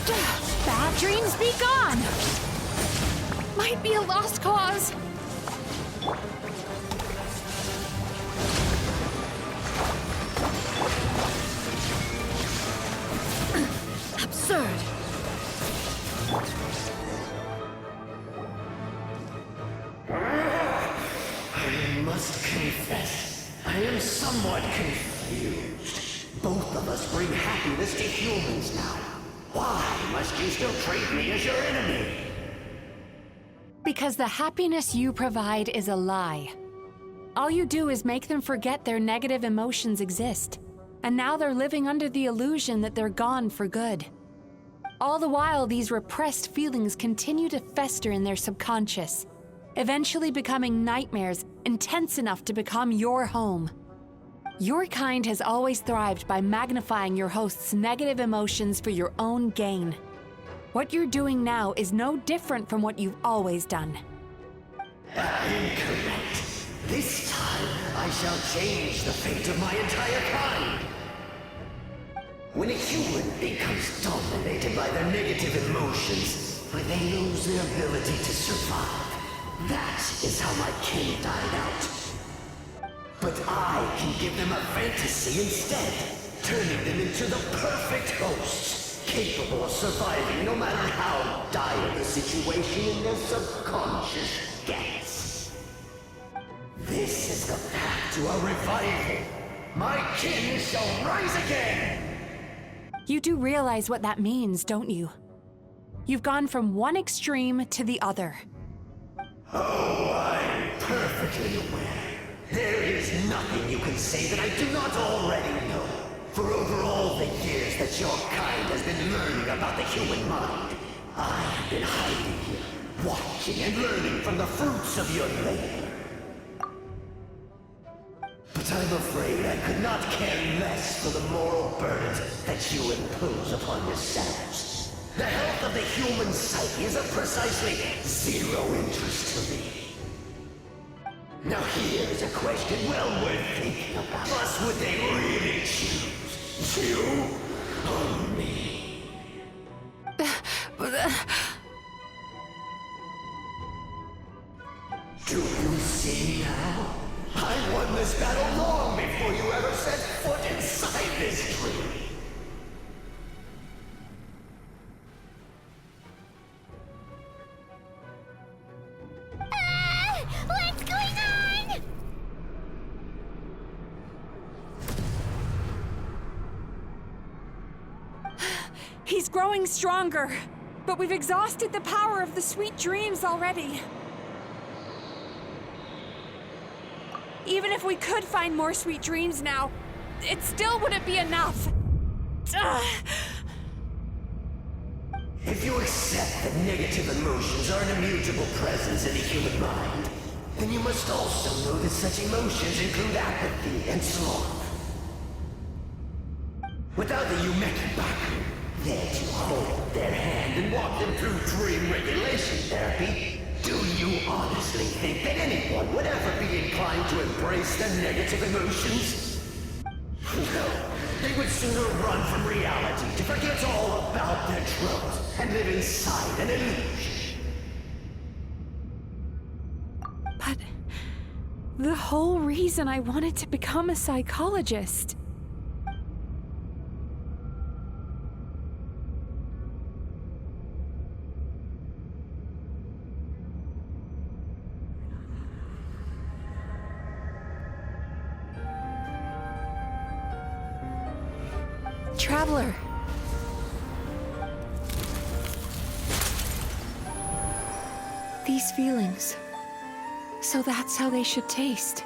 Bad dreams be gone! Might be a lost cause. Absurd. I must confess, I am somewhat confused. Both of us bring happiness to humans now. Why must you still treat me as your enemy? Because the happiness you provide is a lie. All you do is make them forget their negative emotions exist. And now they're living under the illusion that they're gone for good. All the while, these repressed feelings continue to fester in their subconscious, eventually becoming nightmares intense enough to become your home. Your kind has always thrived by magnifying your host's negative emotions for your own gain. What you're doing now is no different from what you've always done. Incorrect. This time, I shall change the fate of my entire kind. When a human becomes dominated by their negative emotions, when they lose their ability to survive, that is how my kin died out. But I can give them a fantasy instead, turning them into the perfect hosts, capable of surviving no matter how dire the situation in their subconscious gets. This is the path to a revival. My kin shall rise again! You do realize what that means, don't you? You've gone from one extreme to the other. Oh, I'm perfectly aware. There is nothing you can say that I do not already know. For over all the years that your kind has been learning about the human mind, I have been hiding here, watching and learning from the fruits of your labor. But I'm afraid I could not care less for the moral burdens that you impose upon yourselves. The health of the human psyche is of precisely zero interest to me. Now here is a question well worth thinking about. Thus would they really choose? You or me? Do you see now? I won this battle long before you ever set foot inside this tree. What's going on? He's growing stronger, but we've exhausted the power of the sweet dreams already. Even if we could find more sweet dreams now, it still wouldn't be enough. If you accept that negative emotions are an immutable presence in the human mind, then you must also know that such emotions include apathy and sloth. Without the Yumekibaku there to hold their hand and walk them through dream regulation therapy, do you honestly think that anyone would ever be inclined to embrace their negative emotions? No, they would sooner run from reality to forget all about their troubles and live inside an illusion. But the whole reason I wanted to become a psychologist. Traveler. These feelings. So that's how they should taste.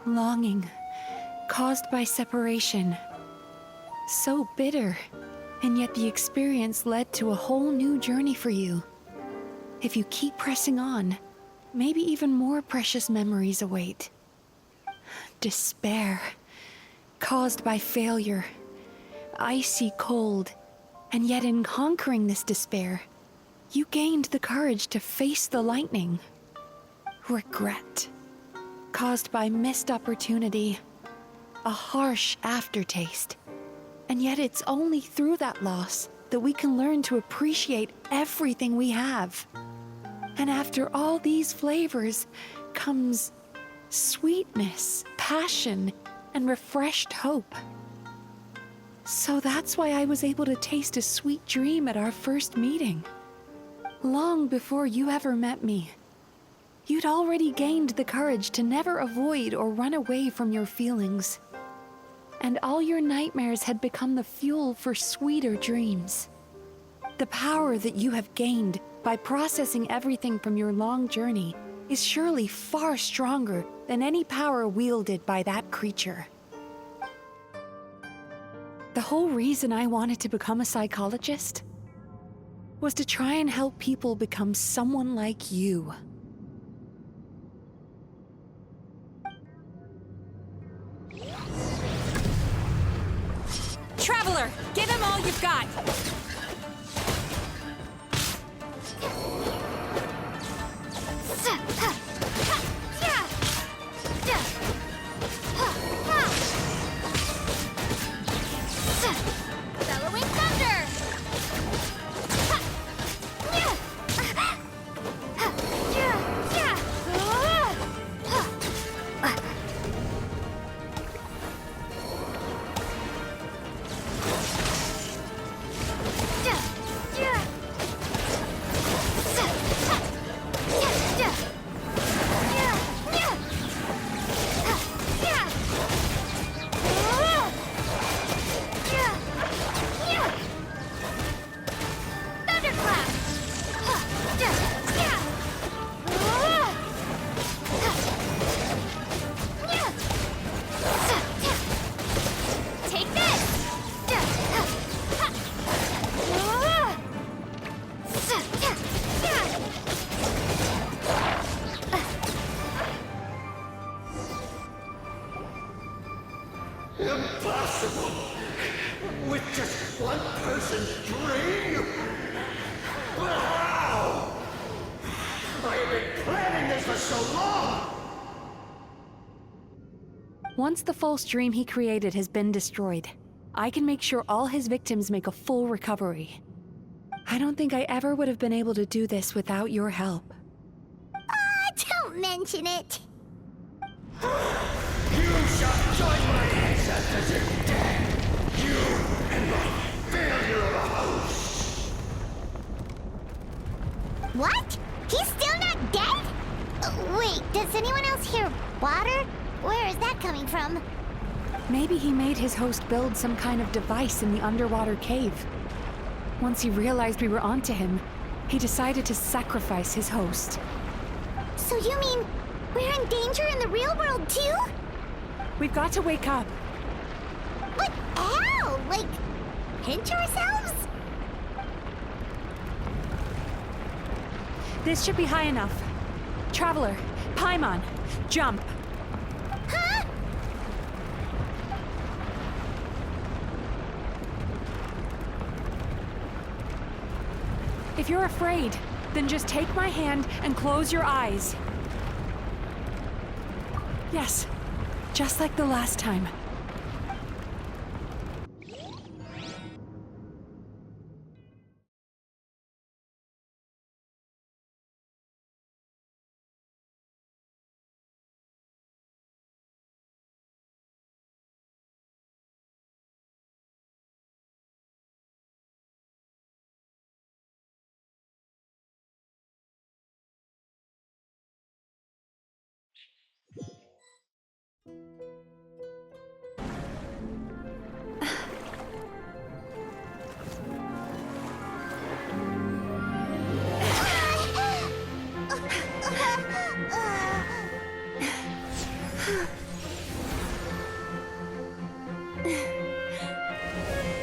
Longing, caused by separation. So bitter, and yet the experience led to a whole new journey for you. If you keep pressing on, maybe even more precious memories await. Despair, caused by failure, icy cold, and yet in conquering this despair, you gained the courage to face the lightning. Regret, caused by missed opportunity, a harsh aftertaste. And yet it's only through that loss that we can learn to appreciate everything we have. And after all these flavors comes sweetness, passion, and refreshed hope. So that's why I was able to taste a sweet dream at our first meeting. Long before you ever met me, you'd already gained the courage to never avoid or run away from your feelings. And all your nightmares had become the fuel for sweeter dreams. The power that you have gained by processing everything from your long journey is surely far stronger than any power wielded by that creature. The whole reason I wanted to become a psychologist was to try and help people become someone like you. Traveler, give him all you've got! Bellowing thunder! Impossible! With just one person's dream? But how? I have been planning this for so long! Once the false dream he created has been destroyed, I can make sure all his victims make a full recovery. I don't think I ever would have been able to do this without your help. Don't mention it. You shall join my ancestors in death! You and my failure of a host! What? He's still not dead? Wait, does anyone else hear water? Where is that coming from? Maybe he made his host build some kind of device in the underwater cave. Once he realized we were onto him, he decided to sacrifice his host. So you mean we're in danger in the real world too? We've got to wake up. But how? Like, pinch ourselves? This should be high enough. Traveler, Paimon, jump. Huh? If you're afraid, then just take my hand and close your eyes. Yes, just like the last time.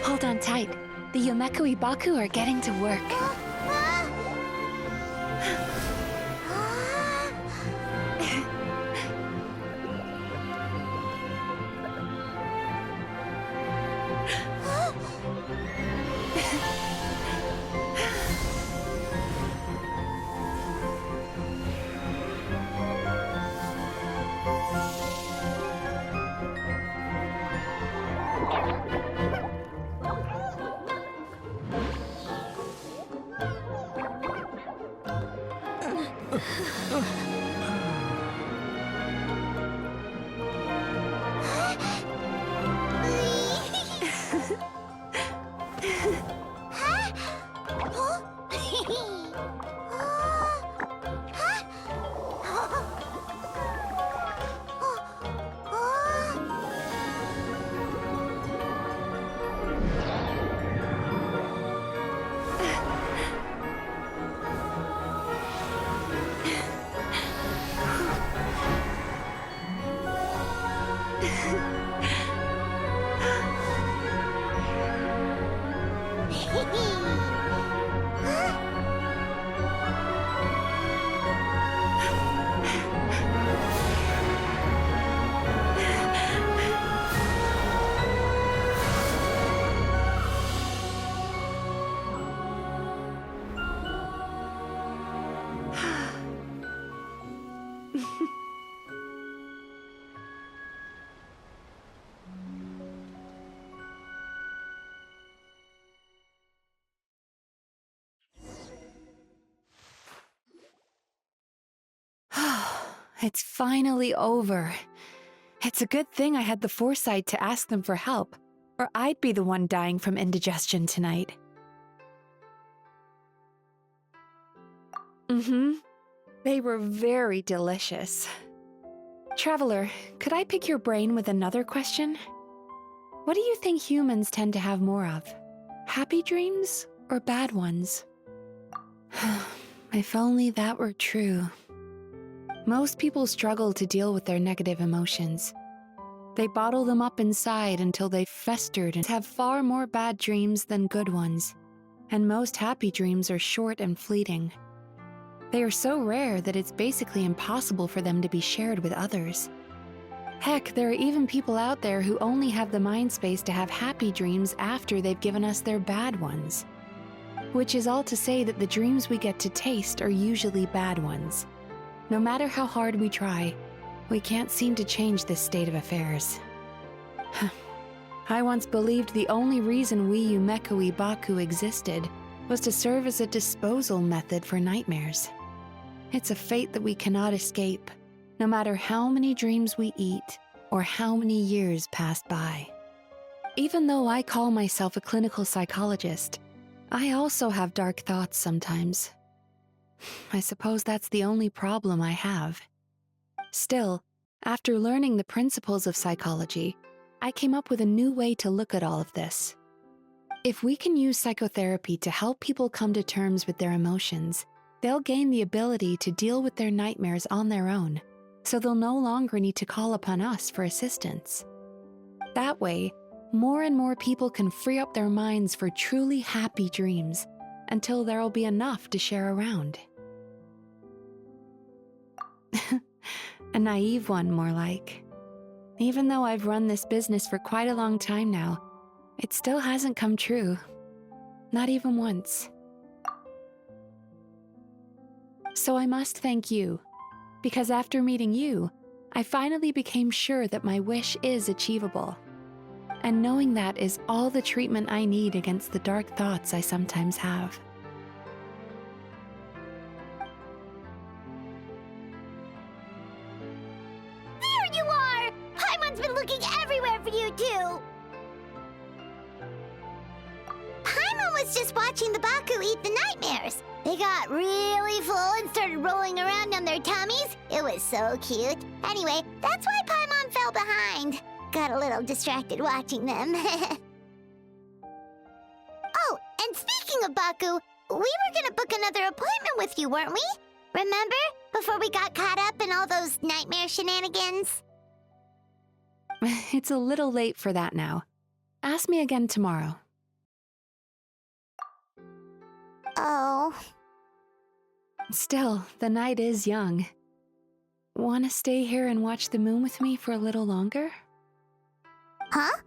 Hold on tight. The Yomeku Ibaku are getting to work. It's finally over. It's a good thing I had the foresight to ask them for help, or I'd be the one dying from indigestion tonight. They were very delicious. Traveler, could I pick your brain with another question? What do you think humans tend to have more of? Happy dreams or bad ones? If only that were true. Most people struggle to deal with their negative emotions. They bottle them up inside until they've festered and have far more bad dreams than good ones. And most happy dreams are short and fleeting. They are so rare that it's basically impossible for them to be shared with others. Heck, there are even people out there who only have the mind space to have happy dreams after they've given us their bad ones. Which is all to say that the dreams we get to taste are usually bad ones. No matter how hard we try, we can't seem to change this state of affairs. I once believed the only reason we Yumeku Ibaku existed was to serve as a disposal method for nightmares. It's a fate that we cannot escape, no matter how many dreams we eat or how many years pass by. Even though I call myself a clinical psychologist, I also have dark thoughts sometimes. I suppose that's the only problem I have. Still, after learning the principles of psychology, I came up with a new way to look at all of this. If we can use psychotherapy to help people come to terms with their emotions, they'll gain the ability to deal with their nightmares on their own, so they'll no longer need to call upon us for assistance. That way, more and more people can free up their minds for truly happy dreams until there'll be enough to share around. A naive one, more like. Even though I've run this business for quite a long time now, it still hasn't come true. Not even once. So I must thank you, because after meeting you, I finally became sure that my wish is achievable. And knowing that is all the treatment I need against the dark thoughts I sometimes have. There you are! Paimon's been looking everywhere for you, too! Paimon was just watching the Baku eat the nightmares. They got really full and started rolling around on their tummies. It was so cute. Anyway, that's why Paimon fell behind. Got a little distracted watching them. Oh, and speaking of Baku, we were gonna book another appointment with you, weren't we? Remember? Before we got caught up in all those nightmare shenanigans? It's a little late for that now. Ask me again tomorrow. Oh. Still, the night is young. Want to stay here and watch the moon with me for a little longer? Huh?